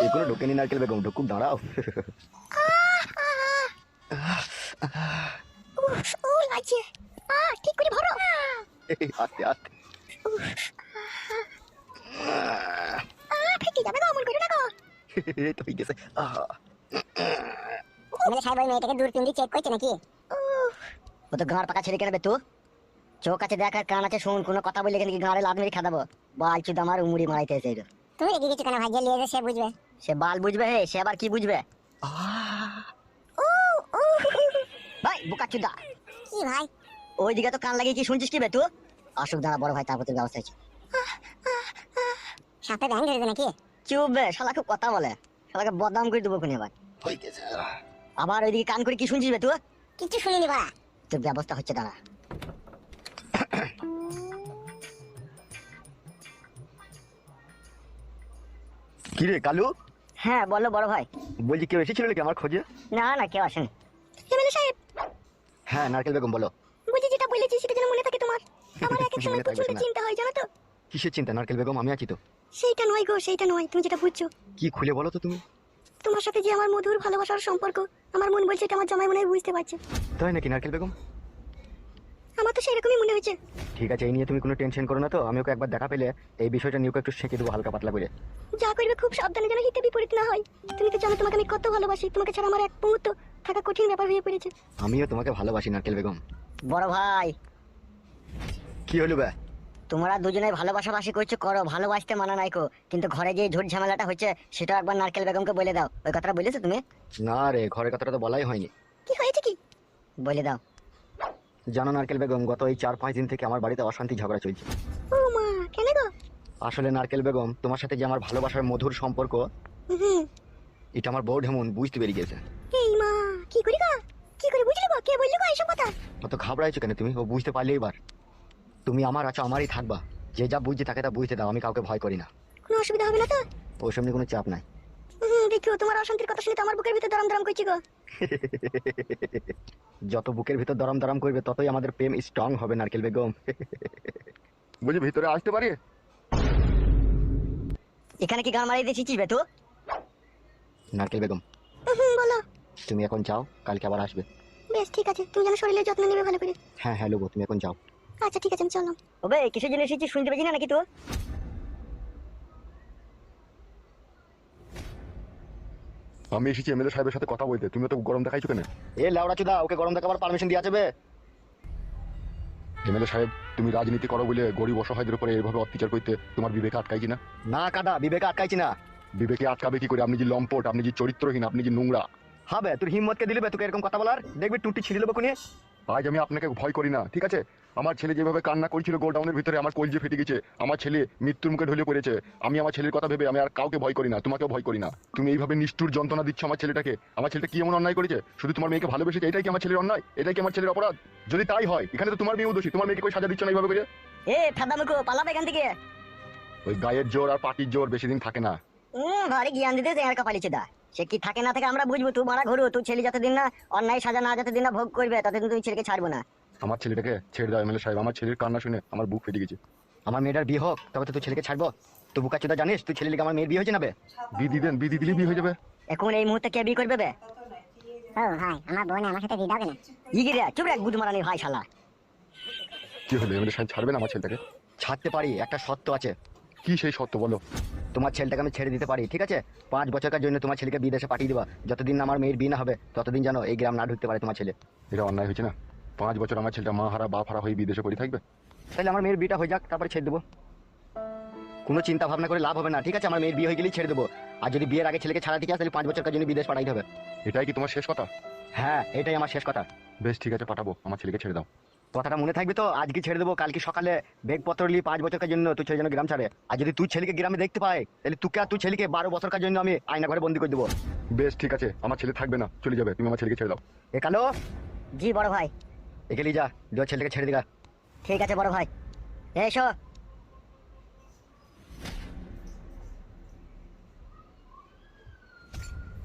এখনো ঢোকেনি নারকেল বেগম, ঢুকুক, দাঁড়াও। ও লাগছে। ঠিক করে ভরো। আস্তে আস্তে। ফেটে যাবে গো, অমন করে না গো। এই তো হয়ে গেছে। এমএলএ সাহেব ওই মেয়েটাকে দূরবীন দিয়ে চেক করছে নাকি? ও তো গাঁড় পাকা ছেলে কেন বে তুই? চোখ আছে দেখ আর কান আছে শুন, কোনো কথা বললে কিন্তু গাঁড়ে লাত মেরে খাদাবো। বাল চুদ আমার উমুড়ি মারাইতে এসে। তুমি রেগে গেছো কেন ভাই? যে লিয়ে সে বুঝবে। সে বাল বুঝবে হে, সে আবার কি বুঝবে? ও ও ভাই বোকা চুদা, কি ভাই? ওইদিকে তো কান লাগিয়ে কি শুনছিস কি বে তুই? আসুক দাঁড়া বড় ভাই, তারপর তোর ব্যবস্থা আছে। সাথে ব্যাং ধরেছে নাকি? চুপ বে, শালা খুব কথা বলে, শালাকে বদনাম করে দেবো কোন এবার। হয়ে গেছে। আবার ওইদিকে কান করে কি শুনছিস বে তুই? কিছু শুনিনি বাড়া। তোর ব্যবস্থা হচ্ছে দাঁড়া। কি রে কালু? হ্যাঁ বলো বড় ভাই। বলছি কেউ এসেছিল নাকি আমার খোঁজে? না না, কেউ আসেনি। এমএলএ সাহেব, হ্যাঁ নারকেল বেগম বলো। বুঝি যেটা বলেছি সেটা যেন মনে থাকে তোমার। আমার এক এক সময় মনে থাকবে প্রচন্ড না। চিন্তা হয় জানো তো। কিসের চিন্তা নারকেল বেগম, আমি আছি তো। সেইটা নয় গো, সেইটা নয়, তুমি যেটা বুঝছো। কি খুলে বলো তো তুমি। তোমার সাথে যে আমার মধুর ভালোবাসার সম্পর্ক, আমার মন বলছে এটা আমার জামাই মনে হয় বুঝতে পারছে। তাই নাকি নারকেল বেগম? আমার তো সেরকমই মনে হয়েছে। ঠিক আছে, এই নিয়ে তুমি কোনো টেনশন করো না তো। আমি ওকে একবার দেখা পেলে এই বিষয়টা নিয়ে ওকে একটু শিখিয়ে দেবো হালকা পাতলা করে। যা করবে খুব সাবধানে, যেন হিতে বিপরীত না হয়। তুমি তো জানো তোমাকে আমি কত ভালোবাসি, তোমাকে ছাড়া আমার এক মুহূর্ত থাকা কঠিন ব্যাপার হয়ে পড়েছে। আমিও তোমাকে ভালোবাসি নারকেল বেগম। বড় ভাই, কি হলো বে? তোমরা দুজনে ভালোবাসাবাসি করছো করো, ভালোবাসতে মানা নাই কো, কিন্তু ঘরে যে ঝুট ঝামেলাটা হচ্ছে সেটা একবার নারকেল বেগমকে বলে দাও। ওই কথাটা বলেছো তুমি? না রে, ঘরের কথাটা তো বলাই হয়নি। কি হয়েছে কি? বলে দাও। জানো নারকেল বেগম, গত এই 4-5 দিন থেকে আমার বাড়িতে অশান্তি ঝগড়া চলছে। ও মা, কেন গো? আসলে নারকেল বেগম, তোমার সাথে যে আমার ভালোবাসার মধুর সম্পর্ক, হুম। এটা আমার বউ ঢেমন বুঝতে পেরে গেছে। এই মা, কি করি গো? কি করে বুঝলি গো? কে বললি গো এইসব কথা? অত ঘাবড়াইছো কেন তুমি? ও বুঝতে পারলে এবার তুমি আমার আছো, আমারই থাকবা। যে যা বুঝছে তাকে তা বুঝতে দাও, আমি কাউকে ভয় করি না। কোনো অসুবিধা হবে না তো? ওইসব নিয়ে কোনো চাপ নাই। দেখো তোমার অশান্তির কথা শুনে তো আমার বুকের ভিতর দরম দরম করছে গো। যত বুকের ভিতর দরম দরম করবে ততই আমাদের প্রেম স্ট্রং হবে নারকেল বেগম। বুঝি ভিতরে আসতে পারি? এখানে কি গান মারিয়ে দিয়েছিস বে তুই? নারকেল বেগম বলো। তুমি এখন যাও, কালকে আবার আসবে। বেশ ঠিক আছে, তুমি যেন শরীরের যত্ন নেবে ভালো করে। হ্যাঁ হ্যাঁ লোবো, তুমি এখন যাও। আচ্ছা ঠিক আছে, আমি চললাম। ওবে কিসের জন্য এসেছিস শুনতে পেয়েছি না নাকি তুই? আমি এসেছি এমএলএ সাহেবের সাথে কথা বলতে, তুমি তো গরম দেখাইছো কেন? এ লাউড়া চুদা, ওকে গরম দেখাবার পারমিশন দিয়ে যাবে? এমএলএ সাহেব, তুমি রাজনীতি করো বলে গরিব অসহায়দের উপরে এইভাবে অত্যাচার করতে তোমার বিবেকে আটকাইছি না? না কাদা, বিবেকে আটকাইছি না। বিবেকে আটকাবে কি করে? আপনি যে লম্পট, আপনি যে চরিত্রহীন, আপনি যে নোংরা। হবে তোর হিম্মতকে দিলে তোকে এরকম কথা বলার, দেখবি টুটি ছিঁড়ে দেবো কোনে। আজ আমি আপনাকে ভয় করি না, ঠিক আছে? আমার ছেলে যেভাবে কান্না করছিল গোডাউনের ভিতরে, আমার কলজে ফেটে গেছে। আমার ছেলে মৃত্যুর মুখে ঢলে পড়েছে। আমি আমার ছেলের কথা ভেবে আমি আর কাউকে ভয় করি না, তোমাকেও ভয় করি না। তুমি এইভাবে নিষ্ঠুর যন্ত্রণা দিচ্ছ আমার ছেলেটাকে। আমার ছেলেটা কি এমন অন্যায় করেছে? শুধু তোমার মেয়েকে ভালোবেসেছে, এটাই কি আমার ছেলের অন্যায়? এটাই কি আমার ছেলের অপরাধ? যদি তাই হয়, এখানে তো তোমার মেয়েও দোষী। তোমার মেয়েকে কই সাজা দিচ্ছ না এইভাবে করে? এ ফাদা মুখো, পালাবে এখান থেকে। ওই গায়ের জোর আর পাটির জোর বেশি দিন থাকে না। ঘরে জ্ঞান দিতে আর কপালিছে দা। সে কি থাকে না থাকে আমরা বুঝবো, তুই মারা ঘুরু, তুই ছেলে যতদিন না অন্যায় সাজা না যতদিন না ভোগ করবে ততদিন তুই ছেলেকে ছাড়বো না। আমার ছেলেটাকে ছেড়ে দাও এমএলএ সাহেব, আমার ছেলের কান্না শুনে আমার বুক ফেটে গেছে। আমার মেয়েটার বিয়ে হোক, তবে তো তুই ছেলেকে ছাড়বো? তুই বুকা চুদা জানিস তুই ছেলে লিগে আমার মেয়ের বিয়ে হয়েছে না বে? বিধি দেন, বিধি দিলে বিয়ে হয়ে যাবে। এখন এই মুহূর্তে কে বিয়ে করবে বে? ও ভাই, আমার বোন আমার সাথে বিয়ে দাও না? ইগিরে চুপ রাখ, বুধ মারানির ভাই শালা। কি হলো এমএলএ সাহেব, ছাড়বেন আমার ছেলেটাকে? ছাড়তে পারি, একটা শর্ত আছে। কি সেই সত্য বলো? তোমার ছেলেটাকে আমি ছেড়ে দিতে পারি, ঠিক আছে? 5 বছরের জন্য তোমার ছেলেকে বিদেশে পাঠিয়ে দিবা। যতদিন না আমার মেয়ের বিয়ে না হবে ততদিন যেন এই গ্রাম না ঢুকতে পারে তোমার ছেলে। এটা অন্যায় হয়েছে না? 5 বছর আমার ছেলেটা মা হারা বাপ হারা হয়ে বিদেশে পড়ে থাকবে? তাহলে আমার মেয়ের বিয়েটা হয়ে যাক, তারপরে ছেড়ে দেবো। কোনো চিন্তা ভাবনা করে লাভ হবে না, ঠিক আছে? আমার মেয়ের বিয়ে হয়ে গেলেই ছেড়ে দেবো। আর যদি বিয়ের আগে ছেলেকে ছাড়া ঠিক আছে, তাহলে 5 বছরের জন্য বিদেশ পাঠাইতে হবে। এটাই কি তোমার শেষ কথা? হ্যাঁ, এটাই আমার শেষ কথা। বেশ ঠিক আছে, পাঠাবো। আমার ছেলেকে ছেড়ে দাও। কথাটা মনে থাকবে তো? আজকে ছেড়ে দেবো, কালকে সকালে বেগপত্র নিয়ে 5 বছরের জন্য তুই ছেলে যেন গ্রাম ছাড়ে। আর যদি তুই ছেলেকে গ্রামে দেখতে পাই, তাহলে তুই আর তুই ছেলেকে 12 বছরের জন্য আমি আয়না ঘরে বন্দি করে দেবো। বেশ ঠিক আছে, আমার ছেলে থাকবে না, চলে যাবে। তুমি আমার ছেলেকে ছেড়ে দাও। এ কালো, জি বড় ভাই। একে লিয়ে যা, দুই ছেলেকে ছেড়ে দিগা। ঠিক আছে বড় ভাই, এসো।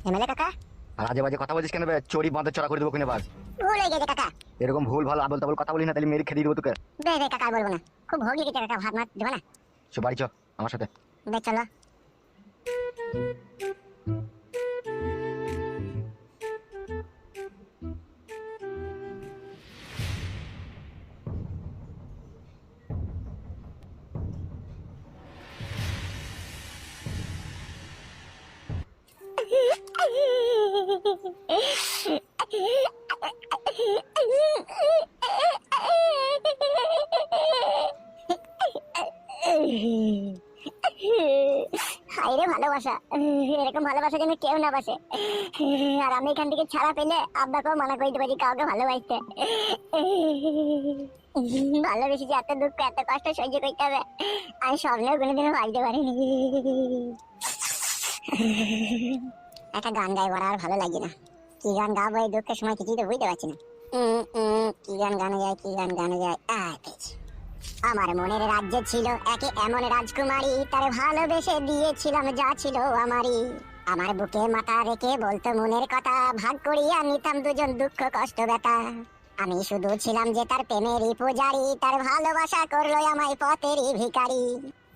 এমএলএ কাকা, আর আজে বাজে কথা বলছিস কেন বে? চড়ি বাঁধে চড়া করে দেবো কিনে বার। ভুল হয়ে গেছে কাকা। এরকম ভুল ভালো আবল তাবল কথা বলি না, তাহলে মেরে খেয়ে দেবো তোকে। বে বে কাকা, আর বলবো না। খুব ভোগ লেগেছে কাকা, ভাত মাত দেবো না? চো বাড়ি চ আমার সাথে। বেশ চলো। ভালোবাসা, এরকম ভালোবাসা যেন কেউ না বাসে। আর আমি এখান থেকে ছাড়া পেলে আব্বাকেও মানা করতে পারি কাউকে ভালোবাসতে। ভালোবেসে যে এত দুঃখ এত কষ্ট সহ্য করতে হবে আমি স্বপ্নেও কোনোদিনও ভাবতে পারিনি। একটা গান গাইবো আর ভালো লাগে না। কি গান গাবো এই দুঃখের সময় কিছুই তো বুঝতে পারছি না। কি গান গানো যায়, কি গান গানো যায়। পেয়েছি। আমার মনের রাজ্যে ছিল একে এমন রাজকুমারী, তার ভালোবেসে দিয়েছিলাম যা ছিল আমারই। আমার বুকে মাথা রেখে বলতো মনের কথা, ভাগ করিয়া নিতাম দুজন দুঃখ কষ্ট ব্যথা। আমি শুধু ছিলাম যে তার প্রেমেরই পূজারি, তার ভালোবাসা করলো আমায় পথেরই ভিখারি।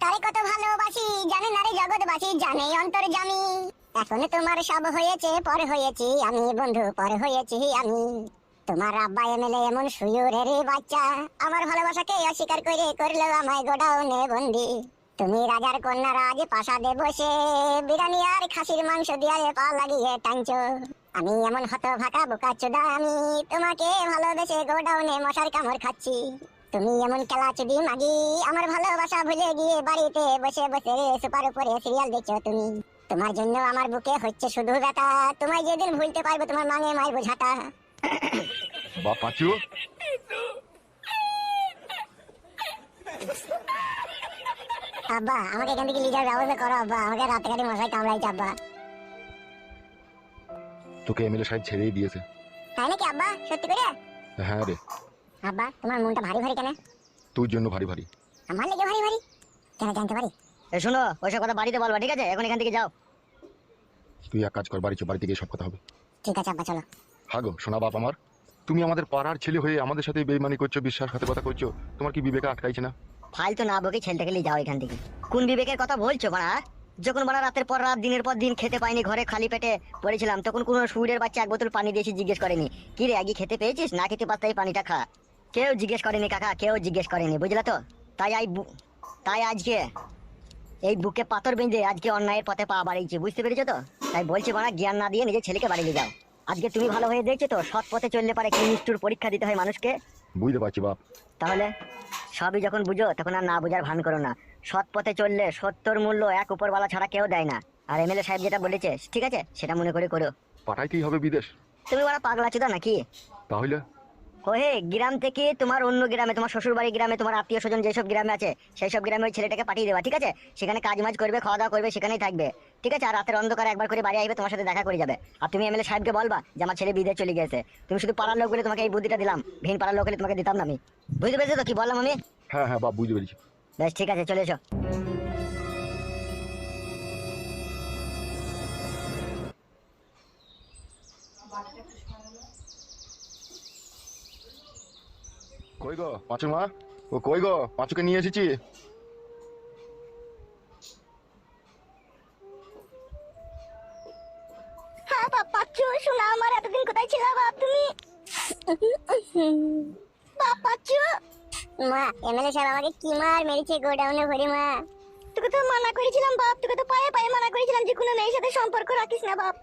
তারে কত ভালোবাসি জানে না রে জগৎবাসী, জানে অন্তর্যামী। এখন তোমার সব হয়েছে, পর হয়েছি আমি বন্ধু, পর হয়েছি আমি। তোমার আব্বা এমএলএ এমন সুয়ুরের বাচ্চা, আমার ভালোবাসাকে অস্বীকার করে করলো আমায় গোডাউনে বন্দি। তুমি রাজার কন্যা রাজ প্রাসাদে বসে বিরিয়ানি আর খাসির মাংস দিয়ে পা লাগিয়ে টানছো। আমি এমন হতভাগা বোকাচোদা আমি, তোমাকে ভালোবেসে গোডাউনে মশার কামড় খাচ্ছি। তুমি এমন খেলাচুদি মাগি, আমার ভালোবাসা ভুলে গিয়ে বাড়িতে বসে বসে সুপার উপরে সিরিয়াল দেখছো তুমি। তোমার জন্য আমার বুকে হচ্ছে শুধু ব্যথা, তোমায় যেদিন ভুলতে পারবো তোমার মাঙে মারবো ঝাঁটা। বাপ পাঁচু, আব্বা আমাকে এখান থেকে লিডার ব্যবস্থা করো আব্বা, আমাকে রাতে কাটি মশাই কামড়াইছে আব্বা। তোকে এমএলএ সাহেব ছেড়েই দিয়েছে। তাই নাকি আব্বা, সত্যি করে? হ্যাঁ রে। আব্বা তোমার মনটা ভারী ভারী কেন? তোর জন্য ভারী ভারী। আমার লেগে ভারী ভারী কেন জানতে পারি? শোনো, ওইসব কথা বাড়িতে বলবা, ঠিক আছে? এখন এখান থেকে যাও। তুই এক কাজ কর, বাড়ি চো, বাড়িতে গিয়ে সব কথা হবে। ঠিক আছে আব্বা চলো। হ্যাঁ গো শোনা বাপ আমার, তুমি আমাদের পাড়ার ছেলে হয়ে আমাদের সাথে বেইমানি করছো, বিশ্বাসঘাতকতা করছো, তোমার কি বিবেকে আটকাইছে না? ফালতু না বকে ছেলেটাকে নিয়ে যাও এখান থেকে। কোন বিবেকের কথা বলছো বাড়া? যখন বাড়া রাতের পর রাত দিনের পর দিন খেতে পাইনি, ঘরে খালি পেটে পড়েছিলাম, তখন কোনো সুরের বাচ্চা এক বোতল পানি দিয়েছি জিজ্ঞেস করেনি কি রে আগে খেতে পেয়েছিস, না খেতে পারতে এই পানিটা খা। কেউ জিজ্ঞেস করেনি কাকা, কেউ জিজ্ঞেস করেনি, বুঝলা তো? তাই আজকে এই বুকে পাথর বেঁধে আজকে অন্যায়ের পথে পা বাড়িয়েছি, বুঝতে পেরেছো তো? তাই বলছি বাড়া, জ্ঞান না দিয়ে নিজের ছেলেকে বাড়ি নিয়ে যাও। আজকে তুমি ভালো হয়ে দেখছো তো সৎ পথে চললে পারে কি নিষ্ঠুর পরীক্ষা দিতে হয় মানুষকে। বুঝতে পারছি বাপ। তাহলে সবই যখন বুঝো তখন আর না বুঝার ভান করো না। সৎ পথে চললে সত্যর মূল্য এক উপরওয়ালা ছাড়া কেউ দেয় না। আর এমএলএ সাহেব যেটা বলেছে ঠিক আছে, সেটা মনে করে করো। পাঠাইতেই হবে বিদেশ? তুমি বড় পাগলা চোদা নাকি? তাহলে ওহে গ্রাম থেকে তোমার অন্য গ্রামে, তোমার শ্বশুর বাড়ি গ্রামে, তোমার আত্মীয় স্বজন যেসব গ্রামে আছে সেই সব গ্রামে ওই ছেলেটাকে পাঠিয়ে দেবা, ঠিক আছে? সেখানে কাজ মাজ করবে, খাওয়া দাওয়া করবে, সেখানেই থাকবে, ঠিক আছে? আর রাতের অন্ধকারে একবার করে বাড়ি আসবে, তোমার সাথে দেখা করে যাবে। আর তুমি এমএলএ সাহেবকে বলবা যে আমার ছেলে বিদেশ চলে গেছে। তুমি শুধু পাড়ার লোক বলে তোমাকে এই বুদ্ধিটা দিলাম, ভিন পাড়ার লোক হলে তোমাকে দিতাম না আমি। বুঝতে পেরেছো তো কি বললাম আমি? হ্যাঁ হ্যাঁ বাপ, বুঝতে পেরেছি। বেশ ঠিক আছে, চলে এসো। কই গো পাঁচু মা, ও কই গো? পাঁচুকে নিয়ে এসেছি। হ্যাঁ বাপ পাচ্ছু, শোনা আমার এতদিন কোথায় ছিল বাপ তুমি? বাপ পাচ্ছু, মা এমএলএ সাহেব আমাকে কি মার মেরেছে গোডাউনে ভরে মা। তোকে তো মানা করেছিলাম বাপ, তোকে তো পায়ে পায়ে মানা করেছিলাম যে কোনো মেয়ের সাথে সম্পর্ক রাখিস না বাপ।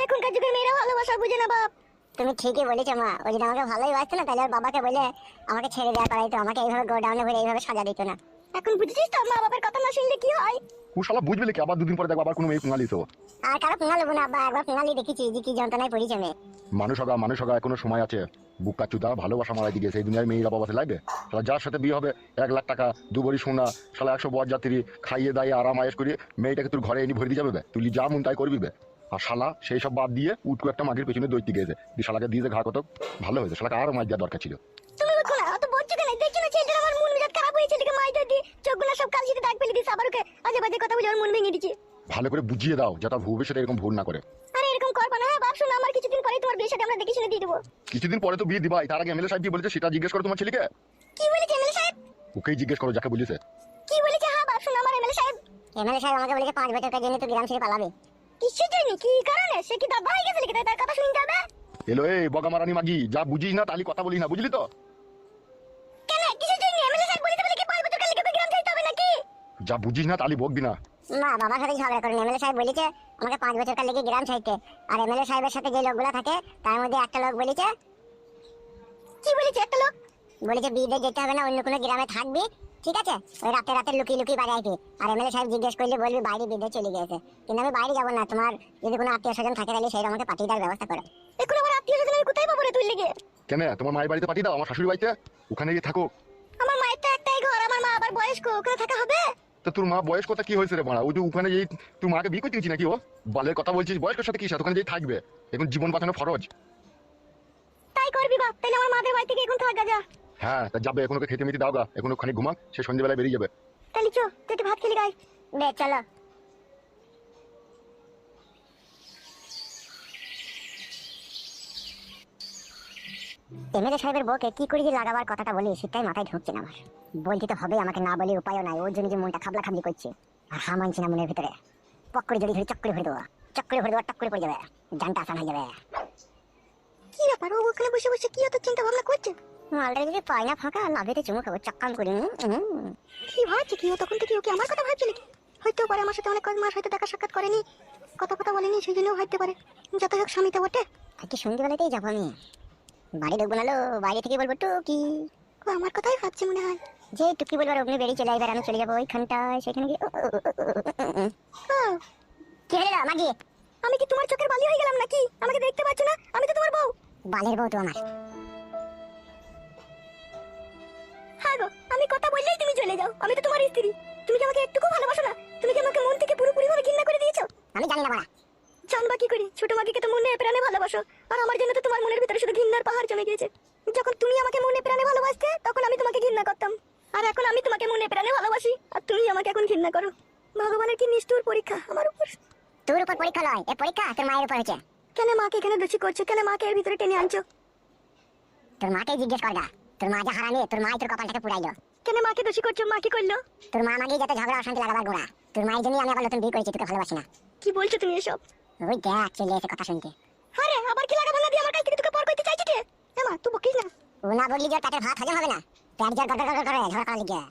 এখনকার যুগের মেয়েরা ভালোবাসা বুঝে না বাপ। তুমি ঠিকই বলেছো মা, ওই যদি আমাকে ভালোই বাসতো না তাহলে ওর বাবাকে বলে আমাকে ছেড়ে দেওয়া করাইতো, আমাকে এইভাবে গোডাউনে ভরে এইভাবে সাজা দিত না। এখন বুঝেছিস তো মা বাবার কথা না শুনলে কি হয়? ও শালা বুঝবে কি, আবার দুদিন পরে দেখবো আবার কোনো মেয়ে পুঙ্গালিস ও। আর কারো পুঙ্গা নেবো না আব্বা, একবার পুঙ্গালি দেখেছি যে কি যন্ত্রণায় পড়েছে মেয়ে। মানুষ হগা এখনো সময় আছে। বুকা চুদা ভালোবাসা মারাই দিকে সেই দুনিয়ার মেয়েরা বাবাতে লাগবে? শালা যার সাথে বিয়ে হবে 1 লাখ টাকা 2 ভরি সোনা, শালা 100 বরযাত্রী খাইয়ে দাইয়ে আরাম আয়েশ করিয়ে মেয়েটাকে তোর ঘরে এনে ভরে দিয়ে যাবে বে? তুই যা মন তাই করবি বে? আর শালা সেই সব বাদ দিয়ে উটকু একটা মাগির পেছনে দৈত্যি গেছে, শালাকে দিয়ে ঘা কত ভালো হয়েছে, শালাকে আরো মাইর দেওয়া দরকার ছিল। তুমি বুঝছো না, অত বলছো কেন? দেখছো না ছেলেটার আমার মন মেজাজ খারাপ হয়েছে, ছেলেকে মাইর দিয়ে চোখগুলো সব কালশিতে দাগ ফেলে দিয়েছে, আবার ওকে আজে বাজে কথা বলে ওর মন ভেঙে দিচ্ছে। ভালো করে বুঝিয়ে দাও যাতে ভবিষ্যতে এরকম ভুল না করে। আরে এরকম করবা না বাপ, শোনো আমার কিছুদিন পরে তোমার বিয়ের সাথে আমরা দেখে শুনে দিয়ে দেবো। কিছুদিন পরে তো বিয়ে দিবাই, তার আগে এমএলএ সাহেব কি বলেছে সেটা জিজ্ঞেস করো তোমার ছেলেকে। কি বলেছে এমএলএ সাহেব? ওকেই জিজ্ঞেস করো যাকে বলেছে। কি বলেছে? হ্যাঁ বাপ শোনো আমার এমএলএ সাহেব আমাকে বলেছে 5 বছরের জন্য তুই গ্রাম ছেড়ে পালাবি। কিসের জন্য, কি কারণে? সে কি দাদা হয়ে গেছে নাকি তার কথা শুনতে হবে? এলো এই বগামারানি মাগি, যা বুঝিস না তালি কথা বলিস না, বুঝলি তো? কেন কিসের জন্য? এমএলএ সাহেব বলেছে বলে কি 5 বছর কালে গ্রাম ছাড়তে হবে নাকি? যা বুঝিস না তালি বকবি না। মা বাবার সাথে ঝগড়া করেন, এমএলএ সাহেব বলেছে আমাকে 5 বছর কালে গ্রাম ছাড়তে। আর এমএলএ সাহেবের সাথে যে লোকগুলো থাকে তার মধ্যে একটা লোক বলেছে। কি বলেছে? একটা লোক বলেছে বিদেশ যেতে হবে না, অন্য কোনো গ্রামে থাকবি, ঠিক আছে, ওই রাতে রাতে লুকিয়ে লুকিয়ে বাড়ি আসবি, আর এমএলএ সাহেব জিজ্ঞেস করলে বলবি বাইরে বিদে চলে গেছে। কিন্তু আমি বাইরে যাবো না, তোমার যদি কোনো আত্মীয় স্বজন থাকে তাহলে সেই আমাকে পাঠিয়ে দেওয়ার ব্যবস্থা করো। এখন আমার আত্মীয় স্বজন আমি কোথায় পাবো রে তুই লেগে? কেন তোমার মায়ের বাড়িতে পাঠিয়ে দাও, আমার শাশুড়ি বাড়িতে, ওখানে গিয়ে থাকো। আমার মায়ের তো একটাই ঘর, আমার মা আবার বয়স্ক, ওখানে থাকা হবে? তো তোর মা বয়স কথা কি হয়েছে রে মারা? ওই যে ওখানে যেই তুই মাকে বিয়ে করতে গেছি নাকি? ও বালের কথা বলছিস, বয়স্কের সাথে কি সাথে? ওখানে যেই থাকবে, এখন জীবন বাঁচানো ফরজ। তাই করবি বাপ, তাহলে আমার মাদের বাড়ি থেকে এখন থাকা যা। হ্যাঁ তা যাবে, এখন ওকে খেতে মেতে দাও গা, এখন ওখানে ঘুমাক, সে সন্ধ্যেবেলায় বেরিয়ে যাবে। তাহলে চো তুই একটু ভাত খেলি গাই। বে চলো। এমএলএ সাহেবের বউকে কি করে যে লাগাবার কথাটা বলি সেটাই মাথায় ঢুকছে না আমার। বলতে তো হবে, আমাকে না বলে উপায়ও নাই, ওর জন্য যে মনটা খাবলা খাবলি করছে। আর হা মানছি না মনের ভিতরে, পক করে জড়ি ধরে চক্করে ভরে দেবো, চক্করে ভরে দেবো, টক করে পড়ে যাবে, জানটা আসান হয়ে যাবে। কি ব্যাপার, ও ওখানে বসে বসে কি এত চিন্তা ভাবনা করছে? মালটা যদি পাই না ফাঁকা, নাভেতে চুমু খাবো চক্কাম করে। কি ভাবছে কি ও তখন থেকে? ওকে আমার কথা ভাবছে নাকি? হয়তো পারে, আমার সাথে অনেক মাস হয়তো দেখা সাক্ষাৎ করেনি, কথা কথা বলেনি, সেই জন্য হইতে পারে। যত হোক স্বামী তো বটে। আজকে সন্ধ্যেবেলাতেই যাবো আমি, বাড়ি ঢুকবো না, বাইরে থেকে বলবো টুকি। ও আমার কথাই ভাবছে মনে হয়, যে টুকি বলবার অগ্নি বেরিয়ে চলে আসবে, আমি চলে যাবো ওইখানটায়, সেখানে গিয়ে কি হলো মাগি? আমি কি তোমার চোখের বালি হয়ে গেলাম নাকি? আমাকে দেখতে পাচ্ছ না? আমি তো তোমার বউ। বালের বউ তো আমার। হ্যাঁ গো, আমি কথা বললেই তুমি চলে যাও, আমি তো তোমার স্ত্রী। তুমি কি আমাকে একটুকু ভালোবাসো না? তুমি কি আমাকে মন থেকে পুরোপুরি ভাবে ঘৃণা করে দিয়েছো? আমি জানি না বাড়া। জানবা কি করি? ছোট মাগিকে তো মনে প্রাণে ভালোবাসো, আর আমার জন্য তো তোমার মনের ভিতরে শুধু ঘৃণার পাহাড় জমে গিয়েছে। যখন তুমি আমাকে মনে প্রাণে ভালোবাসতে তখন আমি তোমাকে ঘৃণা করতাম, আর এখন আমি তোমাকে মনে প্রাণে ভালোবাসি আর তুমি আমাকে এখন ঘৃণা করো। ভগবানের কি নিষ্ঠুর পরীক্ষা আমার উপর। তোর উপর পরীক্ষা নয়, এ পরীক্ষা তোর মায়ের উপর হয়েছে। কেন মাকে এখানে দোষী করছো? কেন মাকে এর ভিতরে টেনে আনছো? তোর মাকে জিজ্ঞেস কর না, তোর মা যা হারানি, তোর মাই তোর কপালটাকে পুরাইলো। কেন মাকে দোষী করছো? মা কি করলো? তোর মা মাগি যাতে ঝগড়া অশান্তি লাগাবার গোড়া। তোর মায়ের জন্যই আমি আবার নতুন বিয়ে করেছি, তোকে ভালোবাসি না। কি বলছো তুমি এসব? ওই দেখ চলে এসে কথা শুনতে। আরে আবার কি লাগা ভাঙা দিয়ে আমার কাছ থেকে তোকে পর করতে চাইছিস রে? এমা তুই বকিস না। ও না বললি যে পেটের ভাত হজম হবে না, পেট জ্বর গড়গড় করে ঝগড়া করা লিগে।